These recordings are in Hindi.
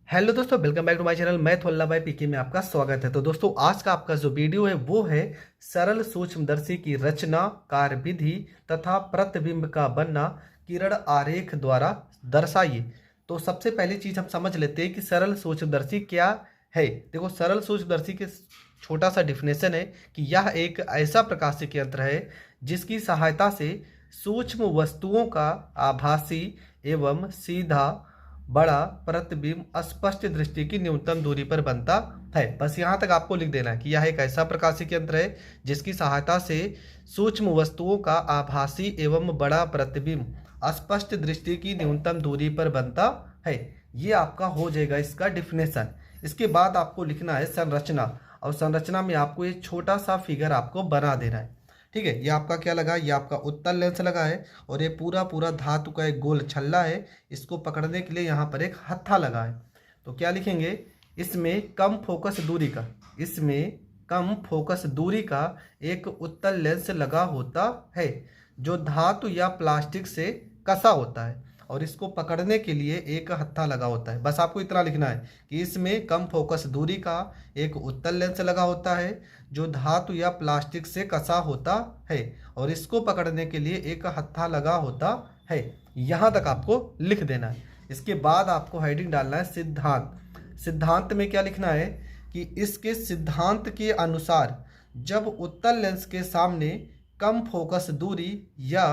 हेलो दोस्तों, welcome back to my channel. मैं थोल्ला भाई पीके में आपका स्वागत है। तो दोस्तों, आज का आपका जो वीडियो है वो है सरल सूक्ष्मदर्शी की रचना, कार्य विधि तथा प्रतिबिंब का बनना किरण आरेख द्वारा दर्शाइए। तो सबसे पहली चीज हम समझ लेते हैं कि सरल सूक्ष्मदर्शी क्या है। देखो, सरल सूक्ष्मदर्शी के छोटा सा डिफिनेशन है कि यह एक ऐसा प्रकाशिक यंत्र है जिसकी सहायता से सूक्ष्म वस्तुओं का आभासी एवं सीधा बड़ा प्रतिबिंब स्पष्ट दृष्टि की न्यूनतम दूरी पर बनता है। बस यहाँ तक आपको लिख देना है कि यह एक ऐसा प्रकाशिक यंत्र है जिसकी सहायता से सूक्ष्म वस्तुओं का आभासी एवं बड़ा प्रतिबिंब स्पष्ट दृष्टि की न्यूनतम दूरी पर बनता है। ये आपका हो जाएगा इसका डिफिनेशन। इसके बाद आपको लिखना है संरचना, और संरचना में आपको एक छोटा सा फिगर आपको बना देना है। ठीक है, ये आपका क्या लगा, ये आपका उत्तल लेंस लगा है और ये पूरा पूरा धातु का एक गोल छल्ला है। इसको पकड़ने के लिए यहाँ पर एक हत्था लगा है। तो क्या लिखेंगे, इसमें कम फोकस दूरी का, इसमें कम फोकस दूरी का एक उत्तल लेंस लगा होता है जो धातु या प्लास्टिक से कसा होता है और इसको पकड़ने के लिए एक हत्था लगा होता है। बस आपको इतना लिखना है कि इसमें कम फोकस दूरी का एक उत्तल लेंस लगा होता है जो धातु या प्लास्टिक से कसा होता है और इसको पकड़ने के लिए एक हत्था लगा होता है। यहाँ तक आपको लिख देना है। इसके बाद आपको हेडिंग डालना है सिद्धांत। सिद्धांत में क्या लिखना है कि इसके सिद्धांत के अनुसार जब उत्तल लेंस के सामने कम फोकस दूरी या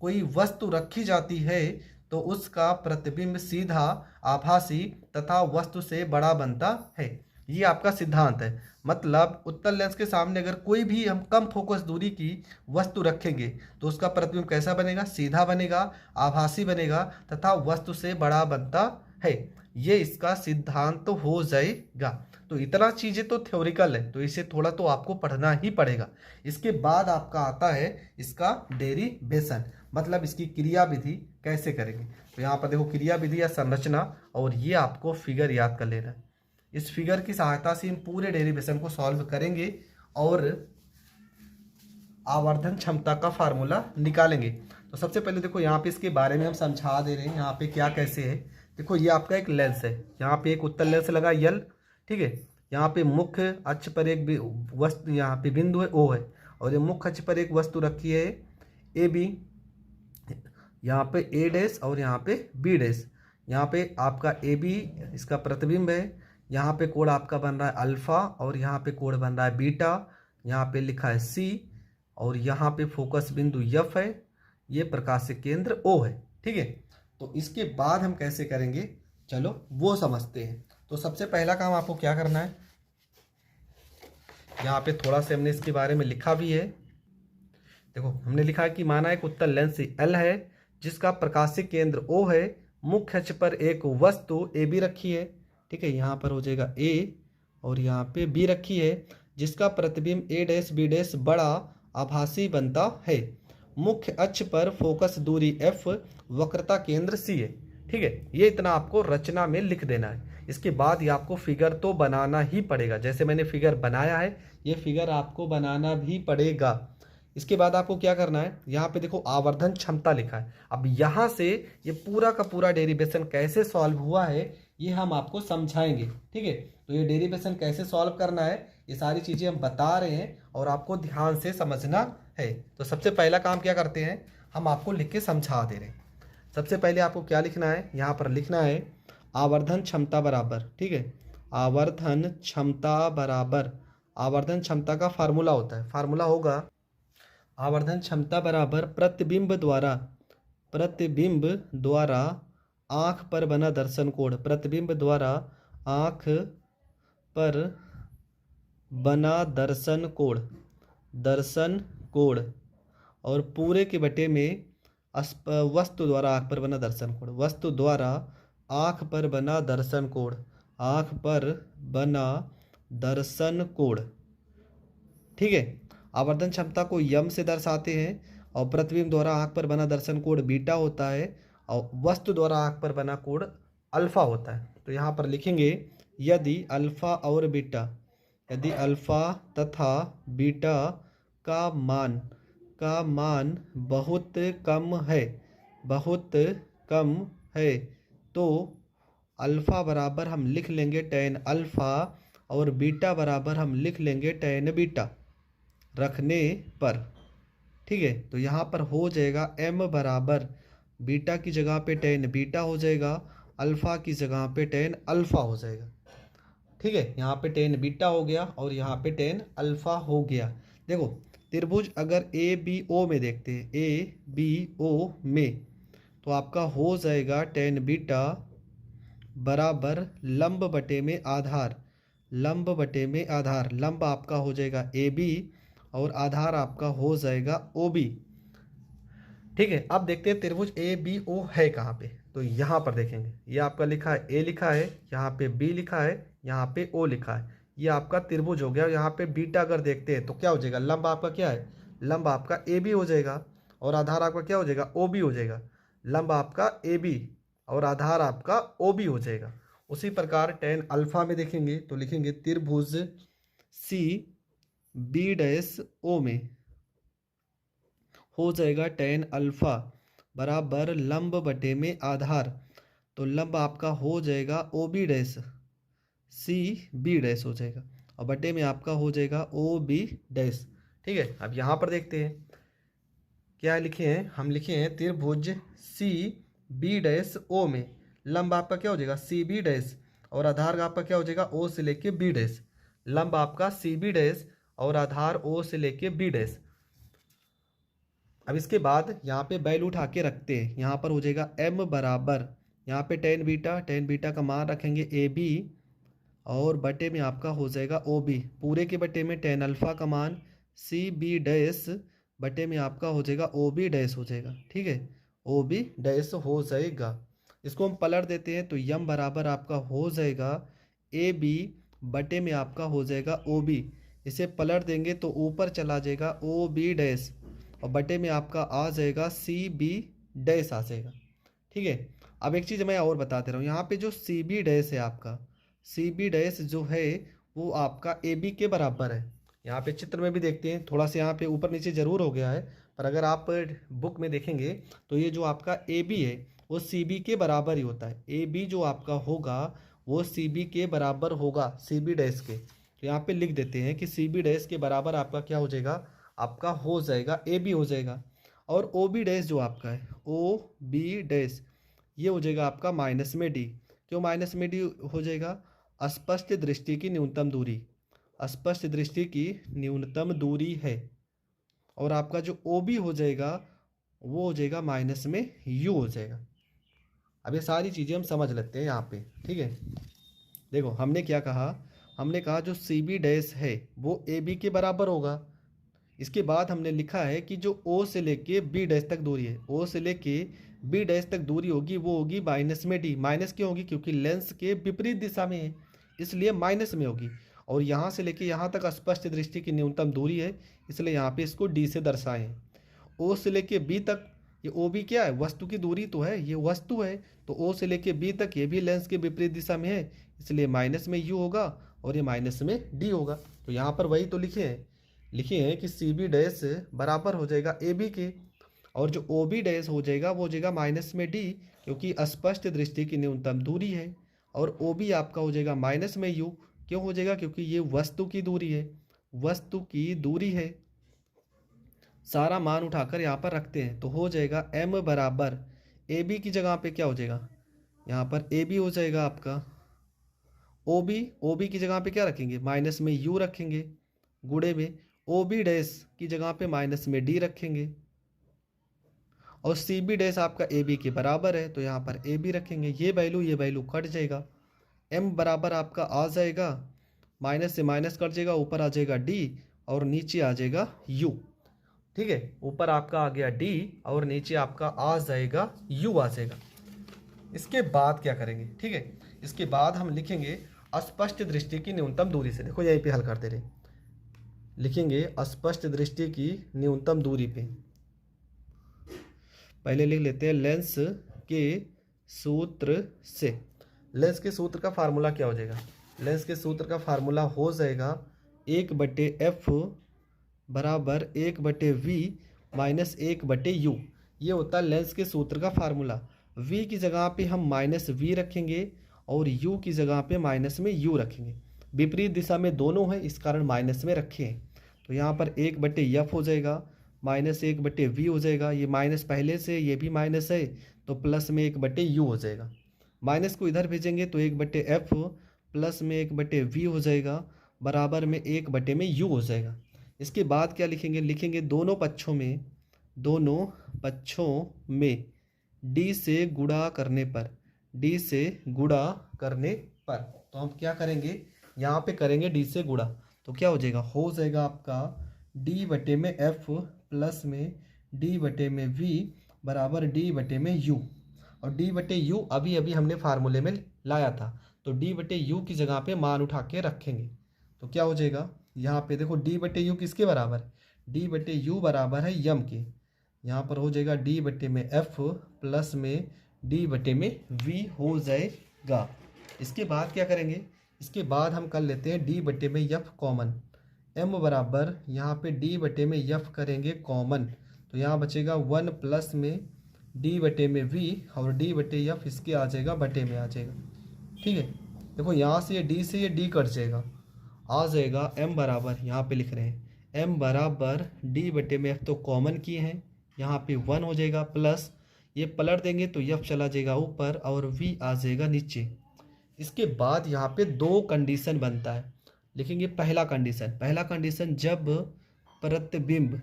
कोई वस्तु रखी जाती है तो उसका प्रतिबिंब सीधा, आभासी तथा वस्तु से बड़ा बनता है। ये आपका सिद्धांत है। मतलब उत्तल लेंस के सामने अगर कोई भी हम कम फोकस दूरी की वस्तु रखेंगे तो उसका प्रतिबिंब कैसा बनेगा, सीधा बनेगा, आभासी बनेगा तथा वस्तु से बड़ा बनता है। ये इसका सिद्धांत तो हो जाएगा। तो इतना चीजें तो थ्योरिकल है, तो इसे थोड़ा तो आपको पढ़ना ही पड़ेगा। इसके बाद आपका आता है इसका डेरिवेशन, मतलब इसकी क्रिया विधि कैसे करेंगे। तो यहाँ पर देखो क्रिया विधि या संरचना, और ये आपको फिगर याद कर लेना है। इस फिगर की सहायता से हम पूरे डेरिवेशन को सॉल्व करेंगे और आवर्धन क्षमता का फार्मूला निकालेंगे। तो सबसे पहले देखो यहाँ पे इसके बारे में हम समझा दे रहे हैं यहाँ पे क्या कैसे है। देखो, ये आपका एक लेंस है, यहाँ पे एक उत्तल लेंस लगा यल। ठीक है, यहाँ पे मुख्य अक्ष पर एक वस्तु, यहाँ पे बिंदु है ओ है, और ये मुख्य अक्ष पर एक वस्तु रखी है ए बी, यहाँ पे ए डैश और यहाँ पे बी डैश। यहाँ पे आपका ए बी इसका प्रतिबिंब है, यहाँ पे कोण आपका बन रहा है अल्फा और यहाँ पे कोण बन रहा है बीटा, यहाँ पे लिखा है सी और यहाँ पे फोकस बिंदु एफ है, ये प्रकाशिक केंद्र ओ है। ठीक है, तो इसके बाद हम कैसे करेंगे चलो वो समझते हैं। तो सबसे पहला काम आपको क्या करना है, यहाँ पे थोड़ा सा हमने इसके बारे में लिखा भी है। देखो, हमने लिखा है कि माना एक उत्तल लेंस एल है जिसका प्रकाशिक केंद्र ओ है, मुख्य अक्ष पर एक वस्तु ए बी रखी है। ठीक है, यहाँ पर हो जाएगा ए और यहाँ पे बी रखी है जिसका प्रतिबिंब ए डैश बी डैश बड़ा आभासी बनता है। मुख्य अक्ष पर फोकस दूरी एफ, वक्रता केंद्र सी है। ठीक है, ये इतना आपको रचना में लिख देना है। इसके बाद ये आपको फिगर तो बनाना ही पड़ेगा, जैसे मैंने फिगर बनाया है ये फिगर आपको बनाना भी पड़ेगा। इसके बाद आपको क्या करना है, यहाँ पे देखो आवर्धन क्षमता लिखा है। अब यहाँ से ये पूरा का पूरा डेरिवेशन कैसे सॉल्व हुआ है ये हम आपको समझाएंगे। ठीक है, तो ये डेरिवेशन कैसे सॉल्व करना है ये सारी चीजें हम बता रहे हैं और आपको ध्यान से समझना है। तो सबसे पहला काम क्या करते हैं, हम आपको लिख के समझा दे रहे हैं। सबसे पहले आपको क्या लिखना है, यहाँ पर लिखना है आवर्धन क्षमता बराबर। ठीक है, आवर्धन क्षमता बराबर, आवर्धन क्षमता का फार्मूला होता है, फार्मूला होगा आवर्धन क्षमता बराबर प्रतिबिंब द्वारा, प्रतिबिंब द्वारा आँख पर बना दर्शन कोण, प्रतिबिंब द्वारा आँख पर बना दर्शन कोण, दर्शन कोण, और पूरे के बटे में वस्तु द्वारा आँख पर बना दर्शन कोण, वस्तु द्वारा आँख पर बना दर्शन कोण, आँख पर बना दर्शन कोण। ठीक है, आवर्धन क्षमता को यम से दर्शाते हैं और प्रतिबिंब द्वारा आँख पर बना दर्शन कोण बीटा होता है और वस्तु द्वारा आँख पर बना कोण अल्फा होता है। तो यहाँ पर लिखेंगे यदि अल्फा और बीटा, यदि अल्फा तथा बीटा का मान बहुत कम है, बहुत कम है तो अल्फ़ा बराबर हम लिख लेंगे टेन अल्फ़ा और बीटा बराबर हम लिख लेंगे टेन बीटा रखने पर। ठीक है, तो यहाँ पर हो जाएगा m बराबर बीटा की जगह पे टेन बीटा हो जाएगा, अल्फ़ा की जगह पे टेन अल्फ़ा हो जाएगा। ठीक है, यहाँ पे टेन बीटा हो गया और यहाँ पे टेन अल्फ़ा हो गया। देखो त्रिभुज अगर ए बी ओ में देखते हैं, ए बी ओ में, तो आपका हो जाएगा टेन बीटा बराबर लंब बटे में आधार, लंब बटे में आधार, लंब आपका हो जाएगा ए बी और आधार आपका हो जाएगा ओ बी। ठीक है, अब देखते हैं त्रिभुज ए बी ओ है कहाँ पे। तो यहाँ पर देखेंगे, ये आपका लिखा है ए लिखा है, यहाँ पे बी लिखा है, यहाँ पे ओ लिखा है, ये आपका त्रिभुज हो गया। यहाँ पे बीटा अगर देखते हैं तो क्या हो जाएगा, लंब आपका क्या है, लंब आपका ए बी हो जाएगा और आधार आपका क्या हो जाएगा, ओ बी हो जाएगा। लंब आपका ए बी और आधार आपका ओ बी हो जाएगा। उसी प्रकार टेन अल्फा में देखेंगे तो लिखेंगे त्रिभुज सी बी डैश ओ में हो जाएगा टेन अल्फा बराबर लंब बटे में आधार, तो लंब आपका हो जाएगा O B dash C B dash हो जाएगा और बटे में आपका हो जाएगा ओ बी डैश। ठीक है, अब यहाँ पर देखते हैं क्या लिखे हैं, हम लिखे हैं त्रिभुज सी बी डैश ओ में लंब आपका क्या हो जाएगा सी बी डैश और आधार आपका क्या हो जाएगा ओ से लेके बी डैश। लंब आपका सी बी डैश और आधार ओ से लेके बी डैश। अब इसके बाद यहाँ पे वैल्यू उठा के रखते हैं, यहाँ पर हो जाएगा m बराबर यहाँ पे टेन बीटा का मान रखेंगे ए बी और बटे में आपका हो जाएगा ओ बी, पूरे के बटे में टेन अल्फ़ा का मान सी बी डैश बटे में आपका हो जाएगा ओ बी डैश हो जाएगा। ठीक है, ओ बी डैश हो जाएगा। इसको हम पलट देते हैं तो यम बराबर आपका हो जाएगा ए बी बटे में आपका हो जाएगा ओ बी, इसे पलट देंगे तो ऊपर चला जाएगा ओ बी डैश और बटे में आपका आ जाएगा सी बी डैश आ जाएगा। ठीक है, अब एक चीज़ मैं और बताते रहा हूँ, यहाँ पे जो सी बी डैश है आपका, सी बी डैश जो है वो आपका ए बी के बराबर है। यहाँ पे चित्र में भी देखते हैं, थोड़ा सा यहाँ पे ऊपर नीचे ज़रूर हो गया है, पर अगर आप बुक में देखेंगे तो ये जो आपका ए बी है वो सी बी के बराबर ही होता है। ए बी जो आपका होगा वो सी बी के बराबर होगा सी बी डैश के। तो यहाँ पे लिख देते हैं कि सी बी डैश के बराबर आपका क्या हो जाएगा, आपका हो जाएगा ए बी हो जाएगा। और ओ बी डैश जो आपका है ओ बी डैश ये हो जाएगा आपका माइनस में डी। क्यों माइनस में डी हो जाएगा, अस्पष्ट दृष्टि की न्यूनतम दूरी, अस्पष्ट दृष्टि की न्यूनतम दूरी है। और आपका जो ओ बी हो जाएगा वो हो जाएगा माइनस में यू हो जाएगा। अब ये सारी चीज़ें हम समझ लेते हैं यहाँ पे। ठीक है, देखो हमने क्या कहा, हमने कहा जो सी बी डैश है वो ए बी के बराबर होगा। इसके बाद हमने लिखा है कि जो ओ से लेके बी डैश तक दूरी है, ओ से लेके बी डैश तक दूरी होगी वो होगी माइनस में डी। माइनस क्यों होगी, क्योंकि लेंस के विपरीत दिशा में है इसलिए माइनस में होगी। और यहाँ से लेके यहाँ तक स्पष्ट दृष्टि की न्यूनतम दूरी है इसलिए यहाँ पे इसको डी से दर्शाएं। ओ से लेके बी तक, ये ओ बी क्या है, वस्तु की दूरी तो है, ये वस्तु है, तो ओ से लेके बी तक ये भी लेंस के विपरीत दिशा में है इसलिए माइनस में यू होगा और ये माइनस में डी होगा। तो यहाँ पर वही तो लिखे हैं कि सी बी डैश बराबर हो जाएगा ए बी के और जो ओ बी डैश हो जाएगा वो हो जाएगा माइनस में डी, क्योंकि स्पष्ट दृष्टि की न्यूनतम दूरी है। और ओ बी आपका हो जाएगा माइनस में यू, क्यों हो जाएगा, क्योंकि ये वस्तु की दूरी है, वस्तु की दूरी है। सारा मान उठाकर यहाँ पर रखते हैं तो हो जाएगा m बराबर ए बी की जगह पे क्या हो जाएगा, यहाँ पर ए बी हो जाएगा आपका ओ बी की जगह पे क्या रखेंगे, माइनस में यू रखेंगे, गुणे में ओ बी डैश की जगह पे माइनस में डी रखेंगे और सी बी डैश आपका ए बी के बराबर है तो यहाँ पर ए बी रखेंगे। ये वैल्यू कट जाएगा, m बराबर आपका आ जाएगा, माइनस से माइनस कट जाएगा, ऊपर आ जाएगा d और नीचे आ जाएगा u। ठीक है, ऊपर आपका आ गया d और नीचे आपका आ जाएगा u आ जाएगा। इसके बाद क्या करेंगे, ठीक है, इसके बाद हम लिखेंगे अस्पष्ट दृष्टि की न्यूनतम दूरी से। देखो यहीं पे हल कर दे रहे, लिखेंगे अस्पष्ट दृष्टि की न्यूनतम दूरी पे। पहले लिख लेते हैं लेंस के सूत्र से। लेंस के सूत्र का फार्मूला क्या हो जाएगा, लेंस के सूत्र का फार्मूला हो जाएगा 1/f बराबर 1/v माइनस 1/u। ये होता है लेंस के सूत्र का फार्मूला। v की जगह पे हम -v रखेंगे और u की जगह पे माइनस में u रखेंगे। विपरीत दिशा में दोनों है, इस कारण माइनस में रखे हैं। तो यहाँ पर 1/f हो जाएगा, माइनस 1/v हो जाएगा। ये माइनस पहले से, ये भी माइनस है, तो प्लस में 1/u हो जाएगा। माइनस को इधर भेजेंगे तो 1/f प्लस में 1/v हो जाएगा, बराबर में 1/u हो जाएगा। इसके बाद क्या लिखेंगे, लिखेंगे दोनों पक्षों में d से गुणा करने पर, d से गुणा करने पर, तो हम क्या करेंगे, यहाँ पे करेंगे d से गुणा। तो क्या हो जाएगा आपका d/f प्लस में d/v बराबर d/u। और d/u अभी अभी हमने फार्मूले में लाया था, तो d/u की जगह पे मान उठा के रखेंगे। तो क्या हो जाएगा, यहाँ पे देखो d/u किसके बराबर, d/u बराबर है यम के। यहाँ पर हो जाएगा d/f प्लस में d/v हो जाएगा। इसके बाद क्या करेंगे, इसके बाद हम कर लेते हैं d/f कॉमन। m बराबर यहाँ पे d/f करेंगे कॉमन, तो यहाँ बचेगा 1 प्लस में d/v और d/f इसके आ जाएगा बटे में आ जाएगा। ठीक है, देखो यहाँ से ये d कट जाएगा, आ जाएगा m बराबर, यहाँ पे लिख रहे हैं m बराबर d/f तो कॉमन किए हैं, यहाँ पे 1 हो जाएगा, प्लस ये पलट देंगे तो f चला जाएगा ऊपर और v आ जाएगा नीचे। इसके बाद यहाँ पे दो कंडीशन बनता है, लिखेंगे पहला कंडीशन जब प्रतिबिंब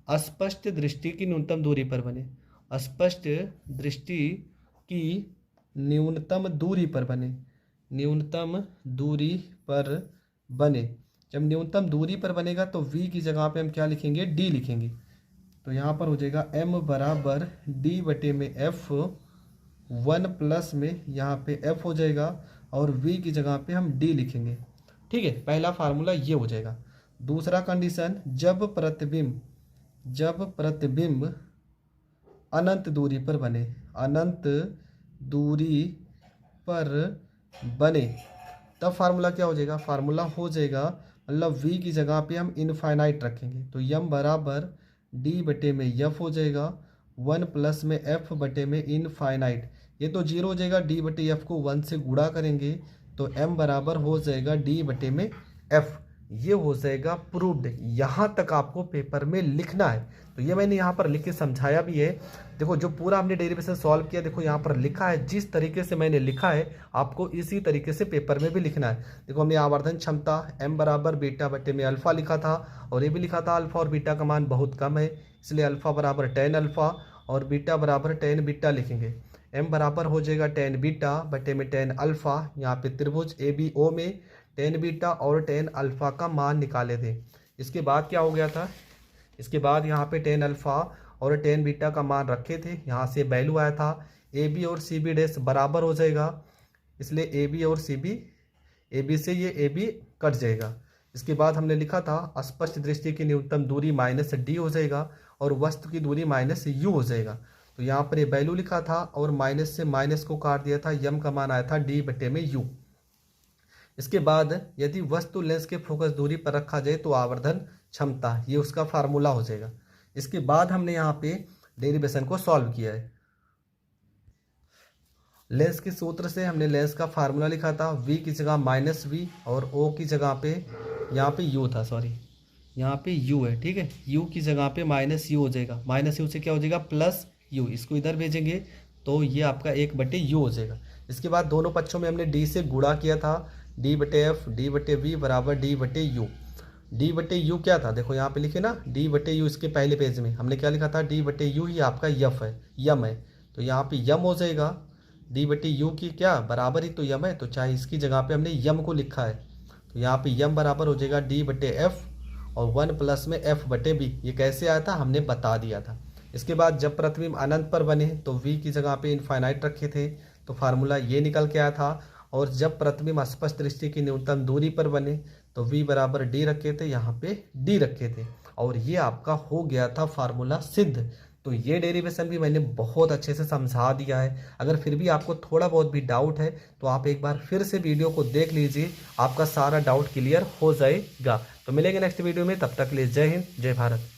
अस्पष्ट दृष्टि की न्यूनतम दूरी पर बने, अस्पष्ट दृष्टि की न्यूनतम दूरी पर बने, न्यूनतम दूरी पर बने। जब न्यूनतम दूरी पर बनेगा तो v की जगह पे हम क्या लिखेंगे, d लिखेंगे। तो यहाँ पर हो जाएगा m बराबर d/f 1 प्लस में यहाँ पे f हो जाएगा और v की जगह पे हम d लिखेंगे। ठीक है, पहला फार्मूला ये हो जाएगा। दूसरा कंडीशन जब प्रतिबिंब अनंत दूरी पर बने, अनंत दूरी पर बने, तब फार्मूला क्या हो जाएगा, फार्मूला हो जाएगा मतलब v की जगह पे हम इनफाइनाइट रखेंगे, तो m बराबर d/f हो जाएगा 1 प्लस में f बटे में इनफाइनाइट। ये तो 0 हो जाएगा, d/f को 1 से गुणा करेंगे तो m बराबर हो जाएगा d/f। ये हो जाएगा प्रूव्ड। यहाँ तक आपको पेपर में लिखना है, तो ये मैंने यहाँ पर लिख के समझाया भी है। देखो जो पूरा हमने डेरिवेशन सॉल्व किया, देखो यहाँ पर लिखा है, जिस तरीके से मैंने लिखा है आपको इसी तरीके से पेपर में भी लिखना है। देखो हमने आवर्धन क्षमता m बराबर बीटा बटे में अल्फा लिखा था, और ये भी लिखा था अल्फा और बीटा का मान बहुत कम है, इसलिए अल्फा बराबर tan अल्फा और बीटा बराबर tan बीटा लिखेंगे। m बराबर हो जाएगा tan बीटा बटे में tan अल्फा। यहाँ पे त्रिभुज ABO में tan बीटा और tan अल्फा का मान निकाले थे। इसके बाद क्या हो गया था, इसके बाद यहाँ पे tan अल्फा और tan बीटा का मान रखे थे, यहाँ से वैल्यू आया था AB और CB डैश बराबर हो जाएगा, इसलिए AB और CB, AB से ये AB कट जाएगा। इसके बाद हमने लिखा था अस्पष्ट दृष्टि की न्यूनतम दूरी माइनस d हो जाएगा और वस्तु की दूरी माइनस u हो जाएगा। तो यहाँ पर ये वैल्यू लिखा था और माइनस से माइनस को काट दिया था, m का मान आया था d बटे में u। इसके बाद यदि वस्तु लेंस के फोकस दूरी पर रखा जाए तो आवर्धन क्षमता, ये उसका फार्मूला हो जाएगा। इसके बाद हमने यहाँ पे डेरिवेशन को सॉल्व किया है। लेंस के सूत्र से हमने लेंस का फार्मूला लिखा था, v की जगह माइनस v और o की जगह पे यहाँ पे u था, सॉरी यहाँ पे u है। ठीक है, u की जगह पे माइनस u हो जाएगा, माइनस u से क्या हो जाएगा प्लस u, इसको इधर भेजेंगे तो ये आपका 1/u हो जाएगा। इसके बाद दोनों पक्षों में हमने d से गुणा किया था, d/f d/v बराबर d/u। d/u क्या था, देखो यहाँ पे लिखे ना d/u, इसके पहले पेज में हमने क्या लिखा था, d/u ही आपका यम है, तो यहाँ पे यम हो जाएगा। d/u की क्या बराबर ही तो यम है, तो चाहे इसकी जगह पे हमने यम को लिखा है, तो यहाँ पे यम बराबर हो जाएगा d/f और 1 प्लस में f/b। ये कैसे आया था हमने बता दिया था। इसके बाद जब प्रतिबिंब अनंत पर बने तो v की जगह पे इनफाइनाइट रखे थे, तो फार्मूला ये निकल के आया था। और जब प्रतिबिंब स्पष्ट दृष्टि की न्यूनतम दूरी पर बने तो v बराबर d रखे थे, यहाँ पे d रखे थे, और ये आपका हो गया था फार्मूला सिद्ध। तो ये डेरिवेशन भी मैंने बहुत अच्छे से समझा दिया है। अगर फिर भी आपको थोड़ा बहुत भी डाउट है तो आप एक बार फिर से वीडियो को देख लीजिए, आपका सारा डाउट क्लियर हो जाएगा। तो मिलेंगे नेक्स्ट वीडियो में, तब तक के लिए जय हिंद जय भारत।